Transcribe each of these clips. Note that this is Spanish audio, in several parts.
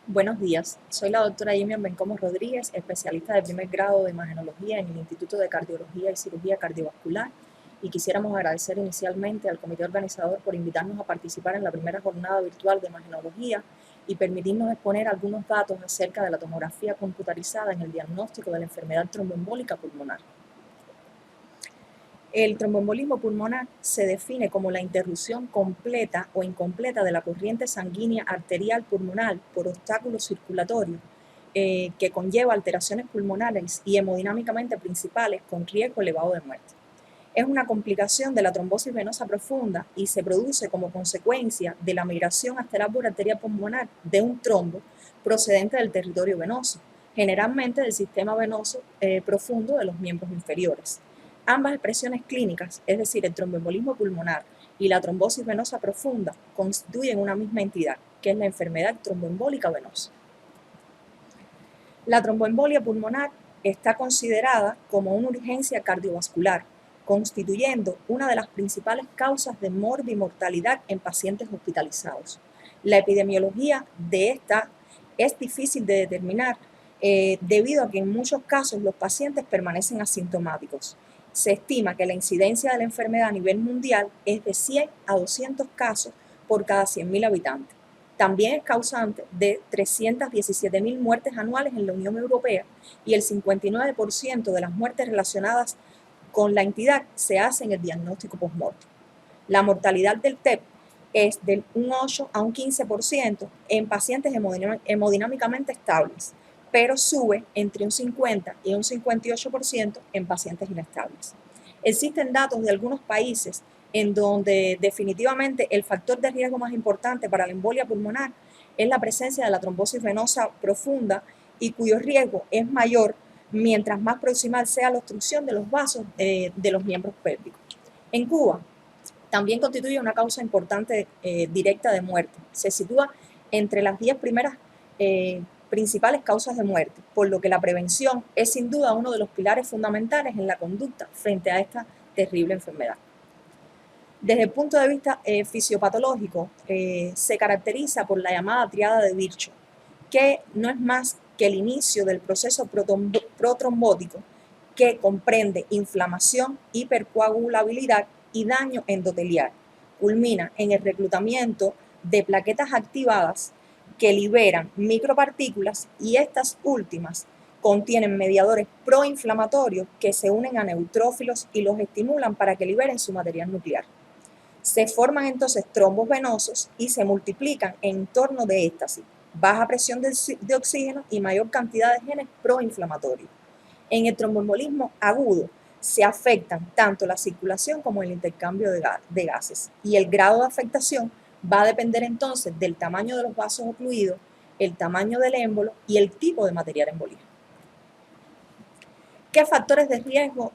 Buenos días, soy la doctora Yimian Bencomo Rodríguez, especialista de primer grado de imagenología en el Instituto de Cardiología y Cirugía Cardiovascular, y quisiéramos agradecer inicialmente al comité organizador por invitarnos a participar en la primera jornada virtual de imagenología y permitirnos exponer algunos datos acerca de la tomografía computarizada en el diagnóstico de la enfermedad tromboembólica pulmonar. El tromboembolismo pulmonar se define como la interrupción completa o incompleta de la corriente sanguínea arterial pulmonar por obstáculos circulatorios que conlleva alteraciones pulmonares y hemodinámicamente principales con riesgo elevado de muerte. Es una complicación de la trombosis venosa profunda y se produce como consecuencia de la migración hasta el árbol arterial pulmonar de un trombo procedente del territorio venoso, generalmente del sistema venoso profundo de los miembros inferiores. Ambas expresiones clínicas, es decir, el tromboembolismo pulmonar y la trombosis venosa profunda, constituyen una misma entidad, que es la enfermedad tromboembólica venosa. La tromboembolia pulmonar está considerada como una urgencia cardiovascular, constituyendo una de las principales causas de morbimortalidad en pacientes hospitalizados. La epidemiología de esta es difícil de determinar debido a que en muchos casos los pacientes permanecen asintomáticos. Se estima que la incidencia de la enfermedad a nivel mundial es de 100 a 200 casos por cada 100.000 habitantes. También es causante de 317.000 muertes anuales en la Unión Europea y el 59% de las muertes relacionadas con la entidad se hace en el diagnóstico postmortem. La mortalidad del TEP es de un 8 a un 15% en pacientes hemodinámicamente estables, pero sube entre un 50 y un 58% en pacientes inestables. Existen datos de algunos países en donde definitivamente el factor de riesgo más importante para la embolia pulmonar es la presencia de la trombosis venosa profunda y cuyo riesgo es mayor mientras más proximal sea la obstrucción de los vasos de los miembros pélvicos. En Cuba, también constituye una causa importante directa de muerte. Se sitúa entre las 10 primeras principales causas de muerte, por lo que la prevención es sin duda uno de los pilares fundamentales en la conducta frente a esta terrible enfermedad. Desde el punto de vista fisiopatológico, se caracteriza por la llamada triada de Virchow, que no es más que el inicio del proceso protrombótico que comprende inflamación, hipercoagulabilidad y daño endotelial. Culmina en el reclutamiento de plaquetas activadas que liberan micropartículas y estas últimas contienen mediadores proinflamatorios que se unen a neutrófilos y los estimulan para que liberen su material nuclear. Se forman entonces trombos venosos y se multiplican en torno de éxtasis, baja presión de oxígeno y mayor cantidad de genes proinflamatorios. En el tromboembolismo agudo se afectan tanto la circulación como el intercambio de gases, y el grado de afectación va a depender entonces del tamaño de los vasos ocluidos, el tamaño del émbolo y el tipo de material embólico. ¿Qué factores de riesgo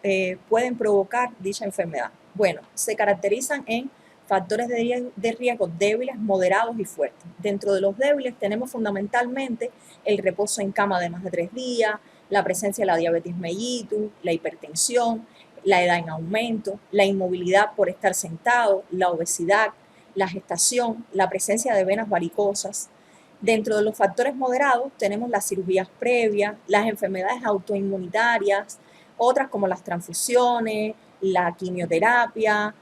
pueden provocar dicha enfermedad? Bueno, se caracterizan en factores de riesgo débiles, moderados y fuertes. Dentro de los débiles tenemos fundamentalmente el reposo en cama de más de 3 días, la presencia de la diabetes mellitus, la hipertensión, la edad en aumento, la inmovilidad por estar sentado, la obesidad, la gestación, la presencia de venas varicosas. Dentro de los factores moderados tenemos las cirugías previas, las enfermedades autoinmunitarias, otras como las transfusiones, la quimioterapia,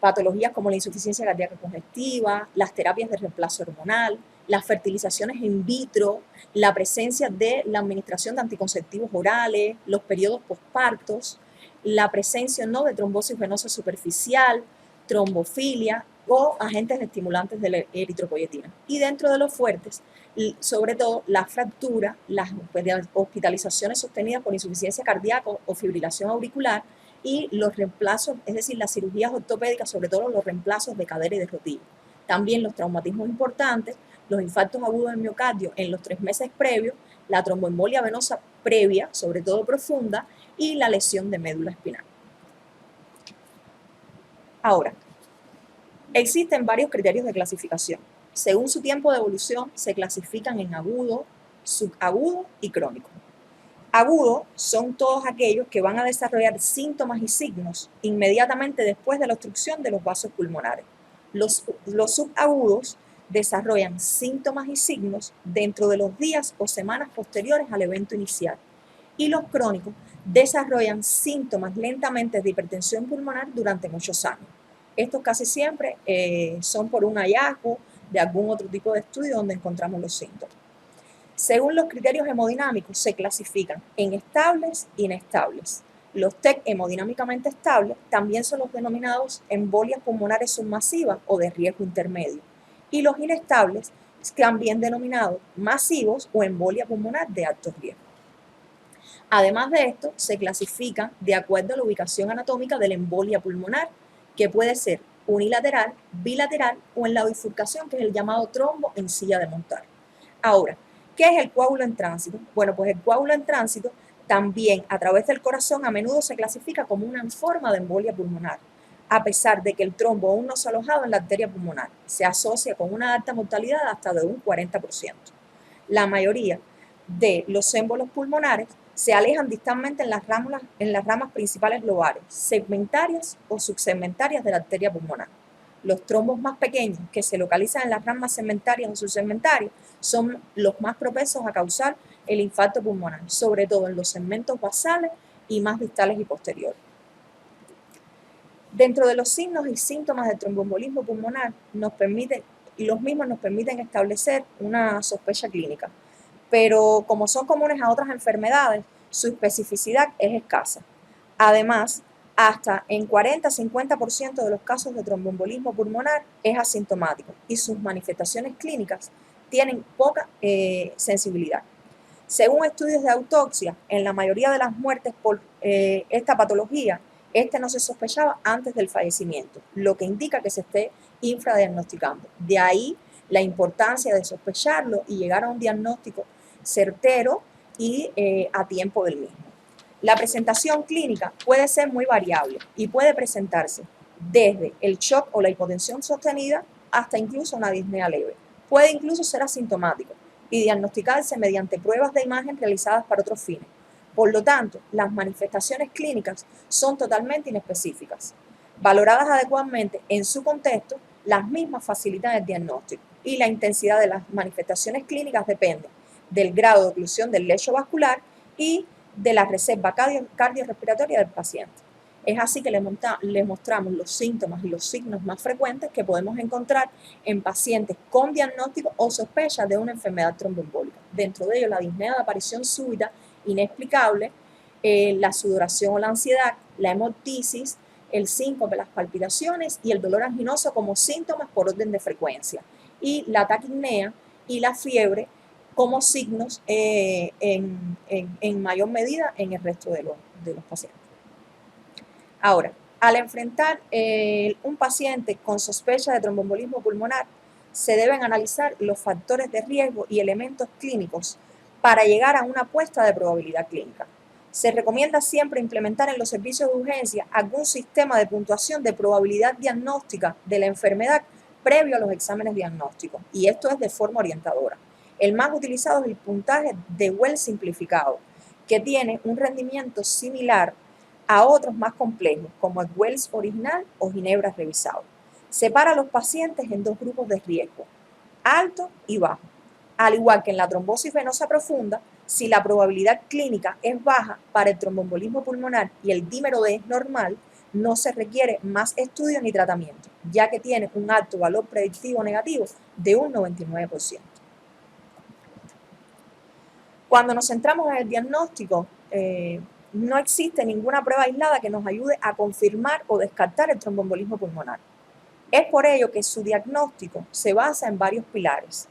patologías como la insuficiencia cardíaca congestiva, las terapias de reemplazo hormonal, las fertilizaciones in vitro, la presencia de la administración de anticonceptivos orales, los periodos pospartos, la presencia no de trombosis venosa superficial, trombofilia o agentes estimulantes de la eritropoyetina. Y dentro de los fuertes, sobre todo la fractura, las hospitalizaciones sostenidas por insuficiencia cardíaca o fibrilación auricular y los reemplazos, es decir, las cirugías ortopédicas, sobre todo los reemplazos de cadera y de rodilla. También los traumatismos importantes, los infartos agudos del miocardio en los 3 meses previos, la tromboembolia venosa previa, sobre todo profunda, y la lesión de médula espinal. Ahora, existen varios criterios de clasificación. Según su tiempo de evolución, se clasifican en agudo, subagudo y crónico. Agudo son todos aquellos que van a desarrollar síntomas y signos inmediatamente después de la obstrucción de los vasos pulmonares. Los subagudos desarrollan síntomas y signos dentro de los días o semanas posteriores al evento inicial. Y los crónicos desarrollan síntomas lentamente de hipertensión pulmonar durante muchos años. Estos casi siempre son por un hallazgo de algún otro tipo de estudio donde encontramos los síntomas. Según los criterios hemodinámicos, se clasifican en estables e inestables. Los TEC hemodinámicamente estables también son los denominados embolias pulmonares submasivas o de riesgo intermedio. Y los inestables, también denominados masivos o embolia pulmonar de alto riesgo. Además de esto, se clasifican de acuerdo a la ubicación anatómica de la embolia pulmonar, que puede ser unilateral, bilateral o en la bifurcación, que es el llamado trombo en silla de montar. Ahora, ¿qué es el coágulo en tránsito? Bueno, pues el coágulo en tránsito también a través del corazón a menudo se clasifica como una forma de embolia pulmonar, a pesar de que el trombo aún no se ha alojado en la arteria pulmonar. Se asocia con una alta mortalidad hasta de un 40%. La mayoría de los émbolos pulmonares se alejan distalmente en las ramas principales lobales, segmentarias o subsegmentarias de la arteria pulmonar. Los trombos más pequeños que se localizan en las ramas segmentarias o subsegmentarias son los más propensos a causar el infarto pulmonar, sobre todo en los segmentos basales y más distales y posteriores. Dentro de los signos y síntomas del tromboembolismo pulmonar, los mismos nos permiten establecer una sospecha clínica, pero como son comunes a otras enfermedades, su especificidad es escasa. Además, hasta en 40-50% de los casos de tromboembolismo pulmonar es asintomático y sus manifestaciones clínicas tienen poca sensibilidad. Según estudios de autopsia, en la mayoría de las muertes por esta patología, no se sospechaba antes del fallecimiento, lo que indica que se esté infradiagnosticando. De ahí la importancia de sospecharlo y llegar a un diagnóstico certero y a tiempo del mismo. La presentación clínica puede ser muy variable y puede presentarse desde el shock o la hipotensión sostenida hasta incluso una disnea leve. Puede incluso ser asintomático y diagnosticarse mediante pruebas de imagen realizadas para otros fines. Por lo tanto, las manifestaciones clínicas son totalmente inespecíficas. Valoradas adecuadamente en su contexto, las mismas facilitan el diagnóstico y la intensidad de las manifestaciones clínicas depende del grado de oclusión del lecho vascular y de la reserva cardiorrespiratoria del paciente. Es así que le mostramos los síntomas y los signos más frecuentes que podemos encontrar en pacientes con diagnóstico o sospecha de una enfermedad tromboembólica. Dentro de ello, la disnea de aparición súbita inexplicable, la sudoración o la ansiedad, la hemoptisis, el síncope, las palpitaciones y el dolor anginoso como síntomas por orden de frecuencia, y la taquipnea y la fiebre como signos en mayor medida en el resto de los pacientes. Ahora, al enfrentar un paciente con sospecha de tromboembolismo pulmonar, se deben analizar los factores de riesgo y elementos clínicos para llegar a una apuesta de probabilidad clínica. Se recomienda siempre implementar en los servicios de urgencia algún sistema de puntuación de probabilidad diagnóstica de la enfermedad previo a los exámenes diagnósticos, y esto es de forma orientadora. El más utilizado es el puntaje de Wells simplificado, que tiene un rendimiento similar a otros más complejos, como el Wells original o Ginebra revisado. Separa a los pacientes en dos grupos de riesgo, alto y bajo. Al igual que en la trombosis venosa profunda, si la probabilidad clínica es baja para el tromboembolismo pulmonar y el dímero D es normal, no se requiere más estudio ni tratamiento, ya que tiene un alto valor predictivo negativo de un 99%. Cuando nos centramos en el diagnóstico, no existe ninguna prueba aislada que nos ayude a confirmar o descartar el tromboembolismo pulmonar. Es por ello que su diagnóstico se basa en varios pilares,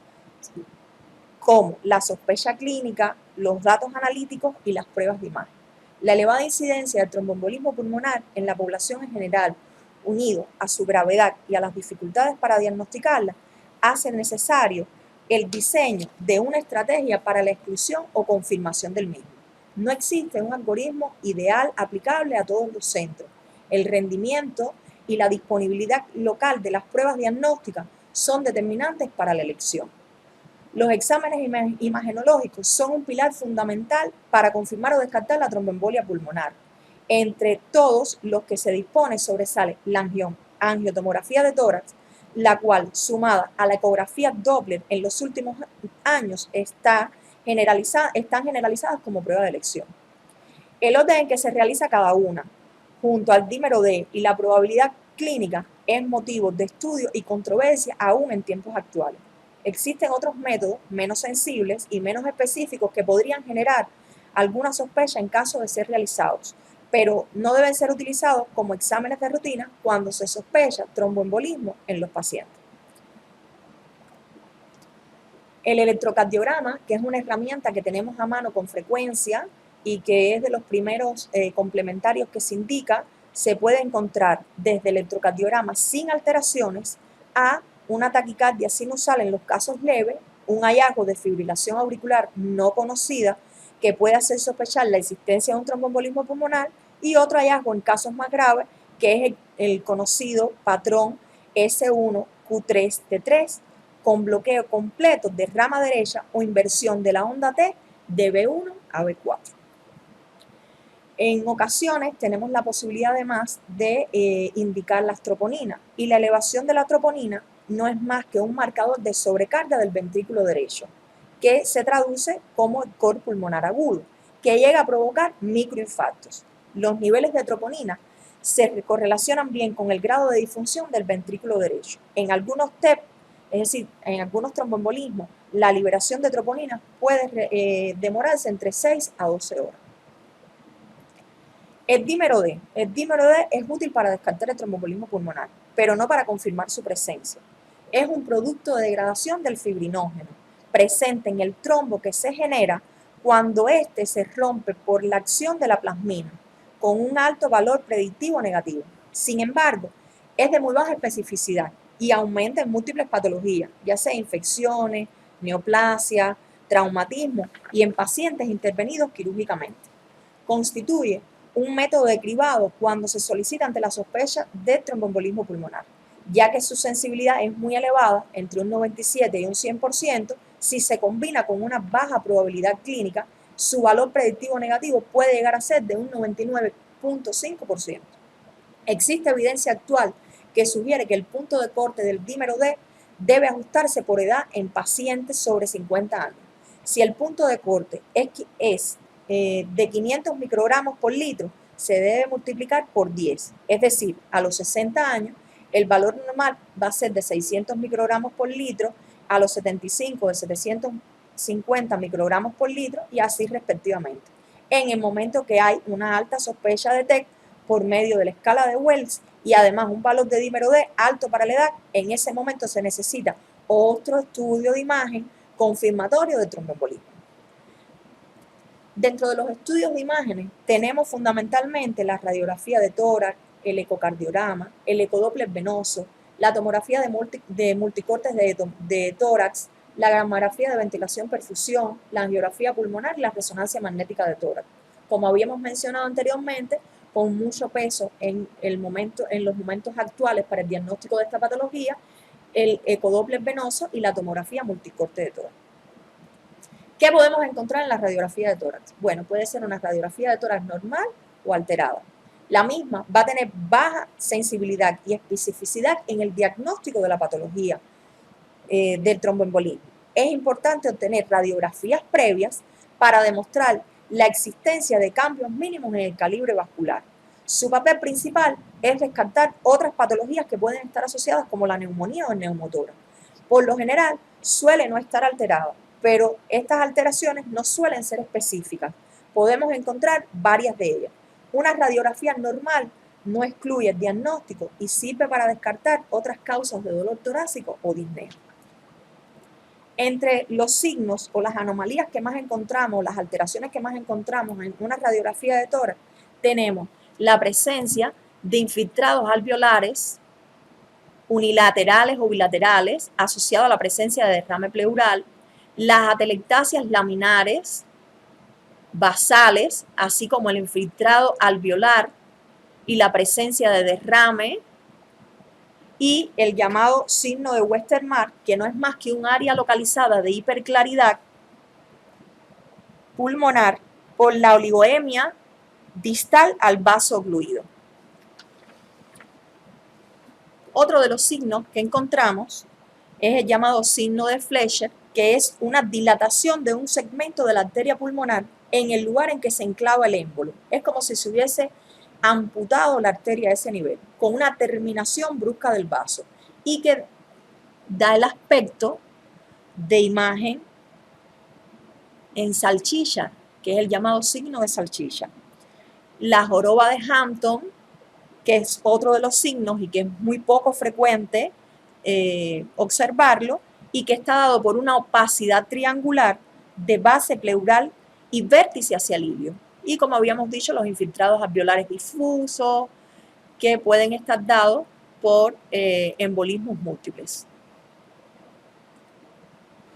como la sospecha clínica, los datos analíticos y las pruebas de imagen. La elevada incidencia del tromboembolismo pulmonar en la población en general, unido a su gravedad y a las dificultades para diagnosticarla, hace necesario el diseño de una estrategia para la exclusión o confirmación del mismo. No existe un algoritmo ideal aplicable a todos los centros. El rendimiento y la disponibilidad local de las pruebas diagnósticas son determinantes para la elección. Los exámenes imagenológicos son un pilar fundamental para confirmar o descartar la tromboembolia pulmonar. Entre todos los que se dispone sobresale la angiotomografía de tórax, la cual, sumada a la ecografía Doppler en los últimos años, están generalizadas como prueba de elección. El orden en que se realiza cada una, junto al dímero D y la probabilidad clínica, es motivo de estudio y controversia aún en tiempos actuales. Existen otros métodos menos sensibles y menos específicos que podrían generar alguna sospecha en caso de ser realizados, pero no deben ser utilizados como exámenes de rutina cuando se sospecha tromboembolismo en los pacientes. El electrocardiograma, que es una herramienta que tenemos a mano con frecuencia y que es de los primeros complementarios que se indica, se puede encontrar desde electrocardiograma sin alteraciones a una taquicardia sinusal en los casos leves, un hallazgo de fibrilación auricular no conocida que puede hacer sospechar la existencia de un tromboembolismo pulmonar, y otro hallazgo en casos más graves, que es el conocido patrón S1Q3T3, con bloqueo completo de rama derecha o inversión de la onda T de B1 a B4. En ocasiones tenemos la posibilidad además de indicar la troponina, y la elevación de la troponina no es más que un marcador de sobrecarga del ventrículo derecho, que se traduce como el cor pulmonar agudo, que llega a provocar microinfartos. Los niveles de troponina se correlacionan bien con el grado de disfunción del ventrículo derecho. En algunos TEP, es decir, en algunos tromboembolismos, la liberación de troponina puede demorarse entre 6 a 12 horas. El dímero D. El dímero D es útil para descartar el tromboembolismo pulmonar, pero no para confirmar su presencia. Es un producto de degradación del fibrinógeno, presente en el trombo que se genera cuando éste se rompe por la acción de la plasmina, con un alto valor predictivo negativo. Sin embargo, es de muy baja especificidad y aumenta en múltiples patologías, ya sea infecciones, neoplasia, traumatismo y en pacientes intervenidos quirúrgicamente. Constituye un método de cribado cuando se solicita ante la sospecha de tromboembolismo pulmonar, ya que su sensibilidad es muy elevada, entre un 97 y un 100%, si se combina con una baja probabilidad clínica, su valor predictivo negativo puede llegar a ser de un 99.5%. Existe evidencia actual que sugiere que el punto de corte del dímero D debe ajustarse por edad en pacientes sobre 50 años. Si el punto de corte es de 500 microgramos por litro, se debe multiplicar por 10. Es decir, a los 60 años, el valor normal va a ser de 600 microgramos por litro, a los 75 de 750 microgramos por litro y así respectivamente. En el momento que hay una alta sospecha de TEC por medio de la escala de Wells y además un valor de dímero D alto para la edad, en ese momento se necesita otro estudio de imagen confirmatorio de tromboembolismo. Dentro de los estudios de imágenes tenemos fundamentalmente la radiografía de tórax, el ecocardiograma, el ecodoppler venoso, la tomografía de multicortes de tórax, la gammagrafía de ventilación-perfusión, la angiografía pulmonar y la resonancia magnética de tórax. Como habíamos mencionado anteriormente, con mucho peso en los momentos actuales para el diagnóstico de esta patología, el ecodoppler venoso y la tomografía multicorte de tórax. ¿Qué podemos encontrar en la radiografía de tórax? Bueno, puede ser una radiografía de tórax normal o alterada. La misma va a tener baja sensibilidad y especificidad en el diagnóstico de la patología del tromboembolismo. Es importante obtener radiografías previas para demostrar la existencia de cambios mínimos en el calibre vascular. Su papel principal es descartar otras patologías que pueden estar asociadas como la neumonía o el neumotórax. Por lo general, suele no estar alterada, pero estas alteraciones no suelen ser específicas. Podemos encontrar varias de ellas. Una radiografía normal no excluye el diagnóstico y sirve para descartar otras causas de dolor torácico o disnea. Entre los signos o las anomalías que más encontramos, las alteraciones que más encontramos en una radiografía de tórax, tenemos la presencia de infiltrados alveolares unilaterales o bilaterales asociados a la presencia de derrame pleural, las atelectasias laminares, basales, así como el infiltrado alveolar y la presencia de derrame, y el llamado signo de Westermarck, que no es más que un área localizada de hiperclaridad pulmonar por la oligoemia distal al vaso ocluido. Otro de los signos que encontramos es el llamado signo de Fletcher, que es una dilatación de un segmento de la arteria pulmonar en el lugar en que se enclava el émbolo. Es como si se hubiese amputado la arteria a ese nivel, con una terminación brusca del vaso, y que da el aspecto de imagen en salchicha, que es el llamado signo de salchicha. La joroba de Hampton, que es otro de los signos y que es muy poco frecuente observarlo, y que está dado por una opacidad triangular de base pleural y vértice hacia el ilio. Y como habíamos dicho, los infiltrados alveolares difusos, que pueden estar dados por embolismos múltiples.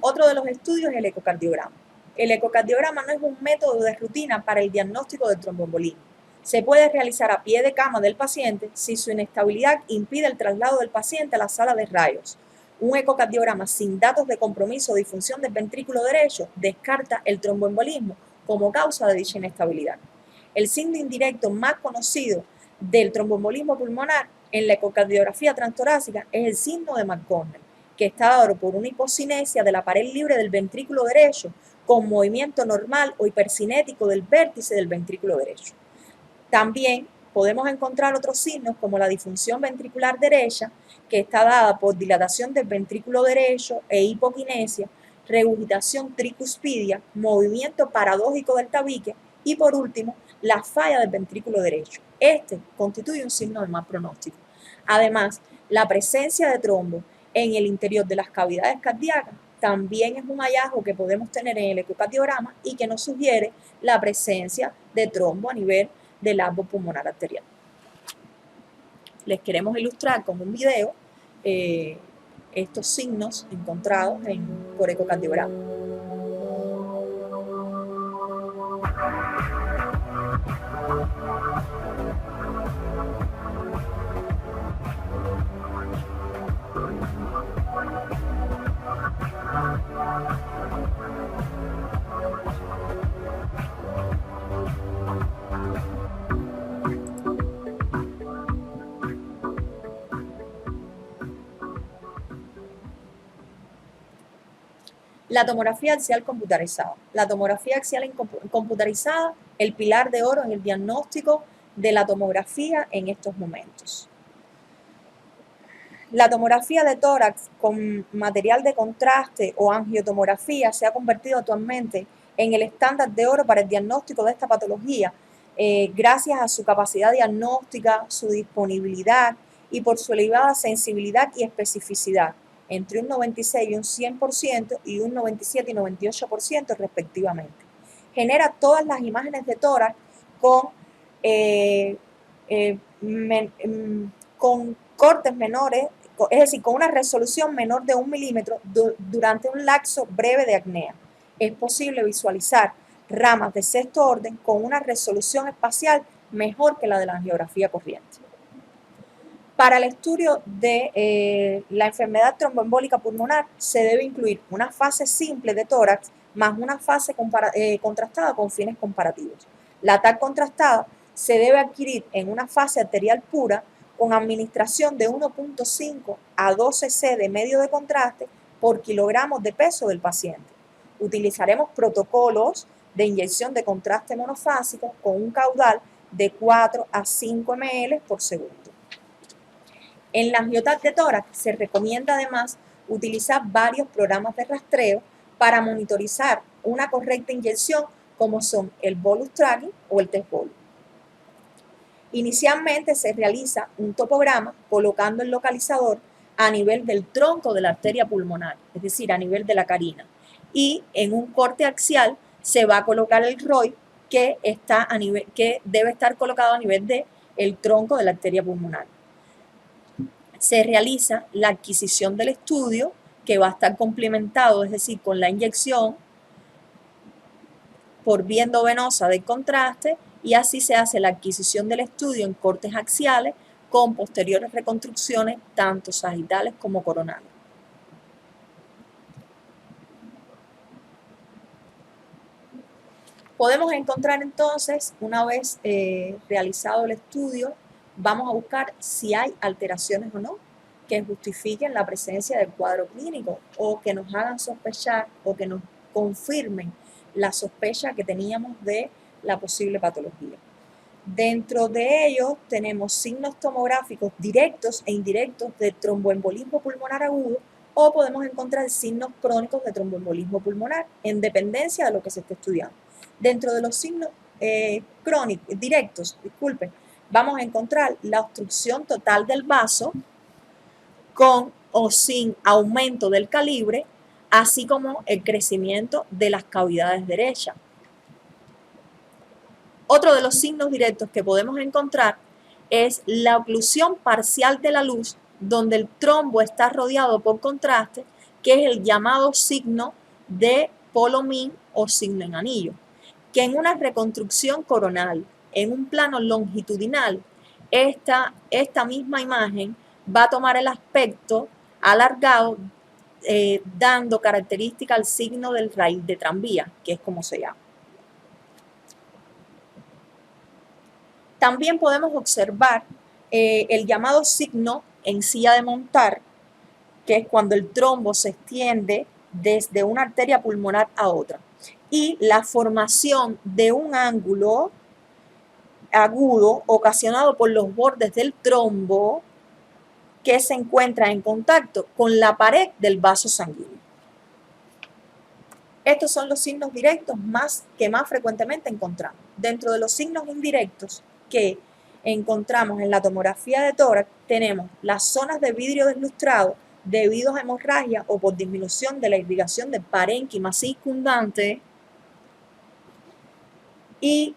Otro de los estudios es el ecocardiograma. El ecocardiograma no es un método de rutina para el diagnóstico del tromboembolismo. Se puede realizar a pie de cama del paciente si su inestabilidad impide el traslado del paciente a la sala de rayos. Un ecocardiograma sin datos de compromiso o disfunción del ventrículo derecho descarta el tromboembolismo como causa de dicha inestabilidad. El signo indirecto más conocido del tromboembolismo pulmonar en la ecocardiografía transtorácica es el signo de McConnell, que está dado por una hipocinesia de la pared libre del ventrículo derecho con movimiento normal o hipercinético del vértice del ventrículo derecho. También podemos encontrar otros signos como la disfunción ventricular derecha, que está dada por dilatación del ventrículo derecho e hipoquinesia, regurgitación tricuspidia, movimiento paradójico del tabique y, por último, la falla del ventrículo derecho. Este constituye un signo de mal pronóstico. Además, la presencia de trombo en el interior de las cavidades cardíacas también es un hallazgo que podemos tener en el ecocardiograma y que nos sugiere la presencia de trombo a nivel del arco pulmonar arterial. Les queremos ilustrar con un video estos signos encontrados por ecocardiograma. La tomografía axial computarizada. La tomografía axial computarizada, el pilar de oro en el diagnóstico de la tomografía en estos momentos. La tomografía de tórax con material de contraste o angiotomografía se ha convertido actualmente en el estándar de oro para el diagnóstico de esta patología, gracias a su capacidad diagnóstica, su disponibilidad y por su elevada sensibilidad y especificidad, entre un 96 y un 100% y un 97 y 98% respectivamente. Genera todas las imágenes de tórax con cortes menores, es decir, con una resolución menor de 1 milímetro durante un lapso breve de apnea. Es posible visualizar ramas de sexto orden con una resolución espacial mejor que la de la angiografía corriente. Para el estudio de la enfermedad tromboembólica pulmonar se debe incluir una fase simple de tórax más una fase contrastada con fines comparativos. La TAC contrastada se debe adquirir en una fase arterial pura con administración de 1.5 a 12 C de medio de contraste por kilogramos de peso del paciente. Utilizaremos protocolos de inyección de contraste monofásico con un caudal de 4 a 5 ml por segundo. En la angioTAC de tórax se recomienda además utilizar varios programas de rastreo para monitorizar una correcta inyección, como son el bolus tracking o el test bolus. Inicialmente se realiza un topograma colocando el localizador a nivel del tronco de la arteria pulmonar, es decir, a nivel de la carina, y en un corte axial se va a colocar el ROI que debe estar colocado a nivel del tronco de la arteria pulmonar. Se realiza la adquisición del estudio, que va a estar complementado, es decir, con la inyección por vía endovenosa del contraste, y así se hace la adquisición del estudio en cortes axiales con posteriores reconstrucciones tanto sagitales como coronales. Podemos encontrar entonces, una vez realizado el estudio, vamos a buscar si hay alteraciones o no que justifiquen la presencia del cuadro clínico o que nos hagan sospechar o que nos confirmen la sospecha que teníamos de la posible patología. Dentro de ellos tenemos signos tomográficos directos e indirectos de tromboembolismo pulmonar agudo o podemos encontrar signos crónicos de tromboembolismo pulmonar en dependencia de lo que se esté estudiando. Dentro de los signos directos, vamos a encontrar la obstrucción total del vaso con o sin aumento del calibre, así como el crecimiento de las cavidades derechas. Otro de los signos directos que podemos encontrar es la oclusión parcial de la luz, donde el trombo está rodeado por contraste, que es el llamado signo de Polo-Min o signo en anillo, que en una reconstrucción coronal, en un plano longitudinal, esta misma imagen va a tomar el aspecto alargado, dando característica al signo del raíl de tranvía, que es como se llama. También podemos observar el llamado signo en silla de montar, que es cuando el trombo se extiende desde una arteria pulmonar a otra. Y la formación de un ángulo agudo ocasionado por los bordes del trombo que se encuentra en contacto con la pared del vaso sanguíneo. Estos son los signos directos que más frecuentemente encontramos. Dentro de los signos indirectos que encontramos en la tomografía de tórax, tenemos las zonas de vidrio deslustrado debido a hemorragia o por disminución de la irrigación del parénquima circundante y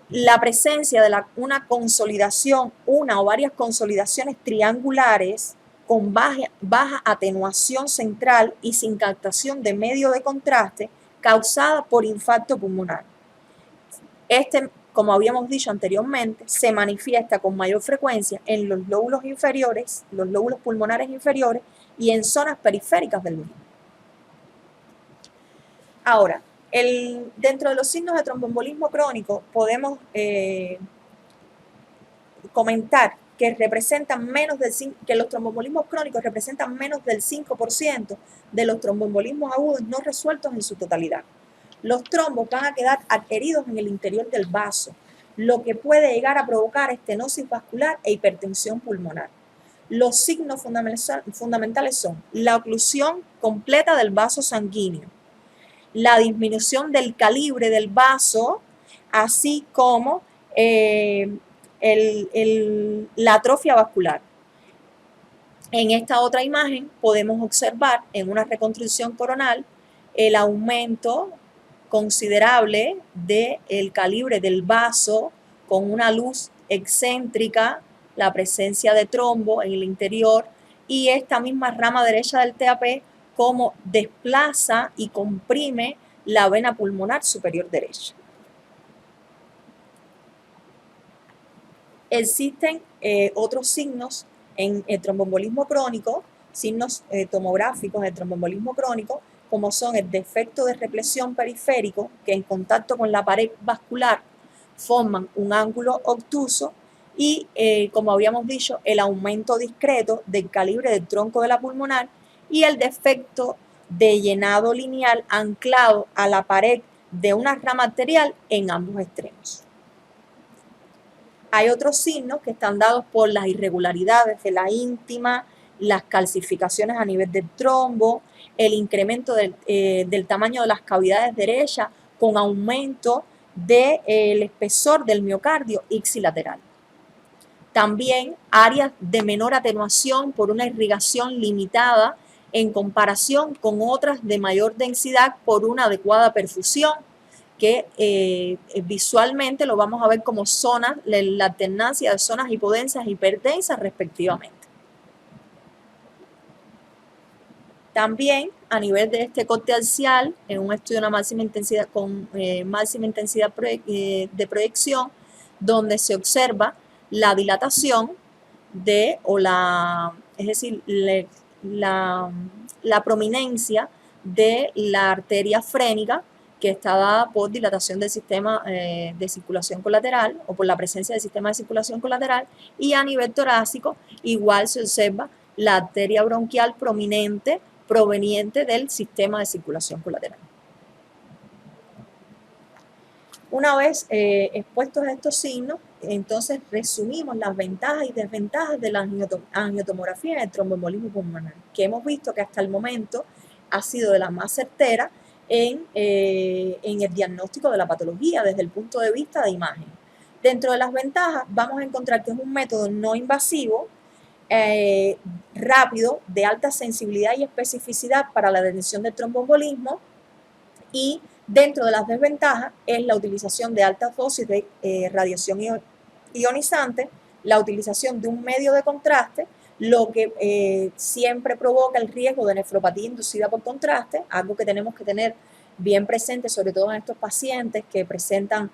la presencia de una consolidación, una o varias consolidaciones triangulares con baja atenuación central y sin captación de medio de contraste causada por infarto pulmonar. Como habíamos dicho anteriormente, se manifiesta con mayor frecuencia en los lóbulos inferiores, los lóbulos pulmonares inferiores y en zonas periféricas del mismo. Ahora, dentro de los signos de tromboembolismo crónico podemos comentar que los tromboembolismos crónicos representan menos del 5% de los tromboembolismos agudos no resueltos en su totalidad. Los trombos van a quedar adheridos en el interior del vaso, lo que puede llegar a provocar estenosis vascular e hipertensión pulmonar. Los signos fundamentales son la oclusión completa del vaso sanguíneo, la disminución del calibre del vaso, así como la atrofia vascular. En esta otra imagen podemos observar en una reconstrucción coronal el aumento considerable del calibre del vaso con una luz excéntrica, la presencia de trombo en el interior y esta misma rama derecha del TAP como desplaza y comprime la vena pulmonar superior derecha. Existen otros signos en el tromboembolismo crónico, signos tomográficos del tromboembolismo crónico, como son el defecto de represión periférico, que en contacto con la pared vascular forman un ángulo obtuso, y, como habíamos dicho, el aumento discreto del calibre del tronco de la pulmonar y el defecto de llenado lineal anclado a la pared de una rama arterial en ambos extremos. Hay otros signos que están dados por las irregularidades de la íntima, las calcificaciones a nivel del trombo, el incremento del tamaño de las cavidades derechas con aumento del espesor del miocardio ipsilateral. También áreas de menor atenuación por una irrigación limitada en comparación con otras de mayor densidad por una adecuada perfusión, que visualmente lo vamos a ver como zonas, la alternancia de zonas hipodensas e hiperdensas respectivamente. También a nivel de este corte axial, en un estudio de máxima intensidad con máxima intensidad de proyección, donde se observa la dilatación la prominencia de la arteria frénica, que está dada por dilatación del sistema de circulación colateral o por la presencia del sistema de circulación colateral, y a nivel torácico igual se observa la arteria bronquial prominente proveniente del sistema de circulación colateral. Una vez expuestos estos signos, entonces resumimos las ventajas y desventajas de la angiotomografía en el tromboembolismo pulmonar, que hemos visto que hasta el momento ha sido de la más certera en el diagnóstico de la patología desde el punto de vista de imagen. Dentro de las ventajas vamos a encontrar que es un método no invasivo, rápido, de alta sensibilidad y especificidad para la detención del tromboembolismo, y dentro de las desventajas es la utilización de altas dosis de radiación ionizante, la utilización de un medio de contraste, lo que siempre provoca el riesgo de nefropatía inducida por contraste, algo que tenemos que tener bien presente, sobre todo en estos pacientes que presentan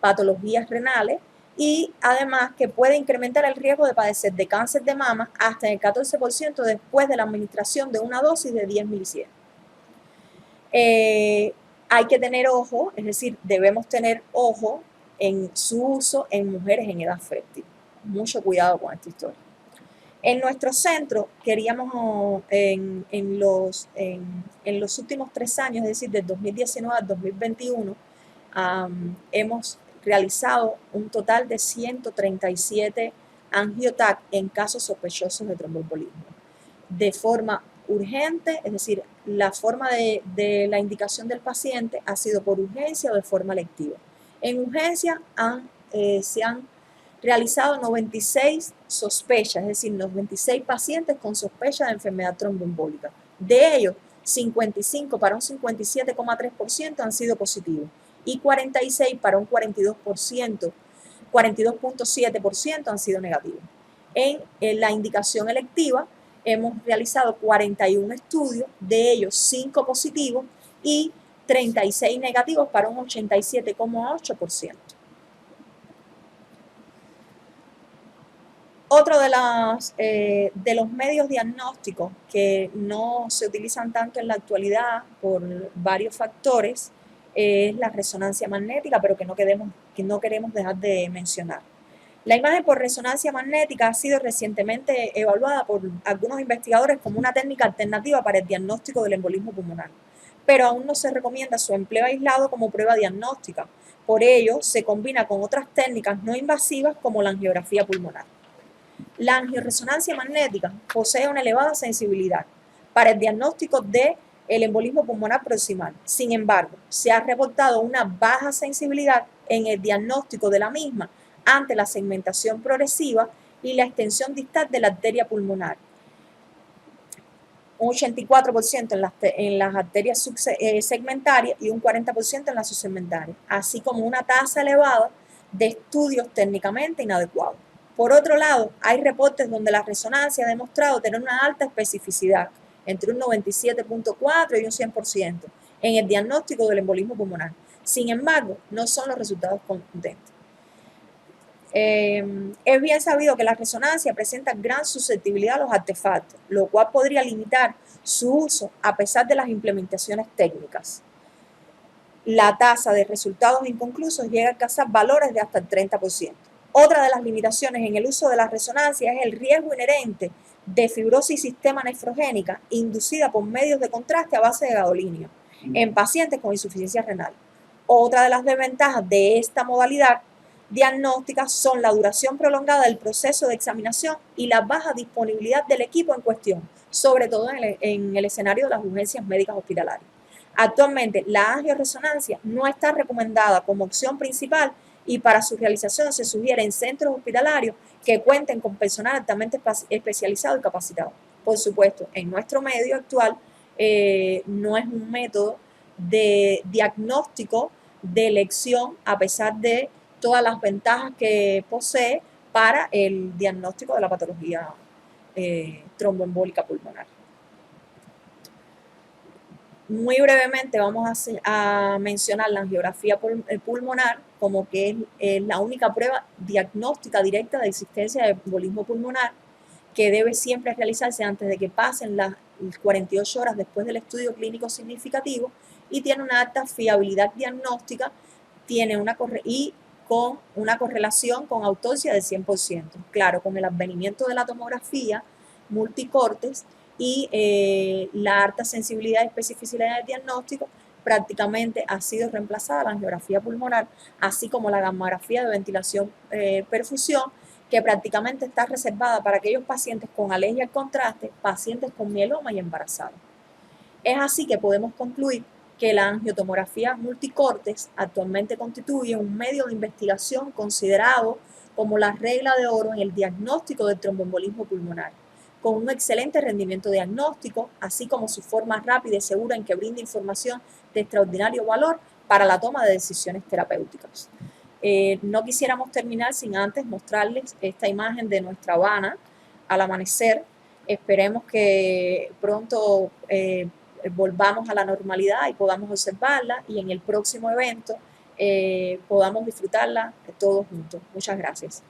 patologías renales, y además que puede incrementar el riesgo de padecer de cáncer de mama hasta el 14% después de la administración de una dosis de 10 milisievert. Hay que tener ojo, es decir, debemos tener ojo en su uso en mujeres en edad fértil. Mucho cuidado con esta historia. En nuestro centro queríamos en los últimos 3 años, es decir, del 2019 al 2021, hemos realizado un total de 137 angioTAC en casos sospechosos de tromboembolismo. De forma urgente, es decir, la forma de la indicación del paciente ha sido por urgencia o de forma electiva. En urgencia se han realizado 96 sospechas, es decir, 96 pacientes con sospecha de enfermedad tromboembólica. De ellos, 55 para un 57,3% han sido positivos y 46 para un 42.7% han sido negativos. En la indicación electiva hemos realizado 41 estudios, de ellos 5 positivos y 36 negativos para un 87,8%. Otro de los medios diagnósticos que no se utilizan tanto en la actualidad por varios factores es la resonancia magnética, pero que no queremos dejar de mencionar. La imagen por resonancia magnética ha sido recientemente evaluada por algunos investigadores como una técnica alternativa para el diagnóstico del embolismo pulmonar, pero aún no se recomienda su empleo aislado como prueba diagnóstica. Por ello, se combina con otras técnicas no invasivas como la angiografía pulmonar. La angioresonancia magnética posee una elevada sensibilidad para el diagnóstico del embolismo pulmonar proximal. Sin embargo, se ha reportado una baja sensibilidad en el diagnóstico de la misma ante la segmentación progresiva y la extensión distal de la arteria pulmonar. Un 84% en las arterias subsegmentarias y un 40% en las subsegmentarias, así como una tasa elevada de estudios técnicamente inadecuados. Por otro lado, hay reportes donde la resonancia ha demostrado tener una alta especificidad, entre un 97,4 y un 100%, en el diagnóstico del embolismo pulmonar. Sin embargo, no son los resultados contundentes. Es bien sabido que la resonancia presenta gran susceptibilidad a los artefactos, lo cual podría limitar su uso a pesar de las implementaciones técnicas. La tasa de resultados inconclusos llega a alcanzar valores de hasta el 30%. Otra de las limitaciones en el uso de la resonancia es el riesgo inherente de fibrosis sistema nefrogénica inducida por medios de contraste a base de gadolinio en pacientes con insuficiencia renal. Otra de las desventajas de esta modalidad diagnóstica son la duración prolongada del proceso de examinación y la baja disponibilidad del equipo en cuestión, sobre todo en el escenario de las urgencias médicas hospitalarias. Actualmente, la angioresonancia no está recomendada como opción principal y para su realización se sugiere en centros hospitalarios que cuenten con personal altamente especializado y capacitado. Por supuesto, en nuestro medio actual no es un método de diagnóstico de elección a pesar de todas las ventajas que posee para el diagnóstico de la patología tromboembólica pulmonar. Muy brevemente vamos a mencionar la angiografía pulmonar como que es la única prueba diagnóstica directa de existencia de embolismo pulmonar que debe siempre realizarse antes de que pasen las 48 horas después del estudio clínico significativo y tiene una alta fiabilidad diagnóstica y con una correlación con autopsia de 100%. Claro, con el advenimiento de la tomografía multicortes y la alta sensibilidad y especificidad del diagnóstico, prácticamente ha sido reemplazada la angiografía pulmonar, así como la gamografía de ventilación perfusión, que prácticamente está reservada para aquellos pacientes con alergia al contraste, pacientes con mieloma y embarazados. Es así que podemos concluir que la angiotomografía multicortes actualmente constituye un medio de investigación considerado como la regla de oro en el diagnóstico del tromboembolismo pulmonar, con un excelente rendimiento diagnóstico, así como su forma rápida y segura en que brinda información de extraordinario valor para la toma de decisiones terapéuticas. No quisiéramos terminar sin antes mostrarles esta imagen de nuestra Habana al amanecer. Esperemos que pronto volvamos a la normalidad y podamos observarla, y en el próximo evento podamos disfrutarla todos juntos. Muchas gracias.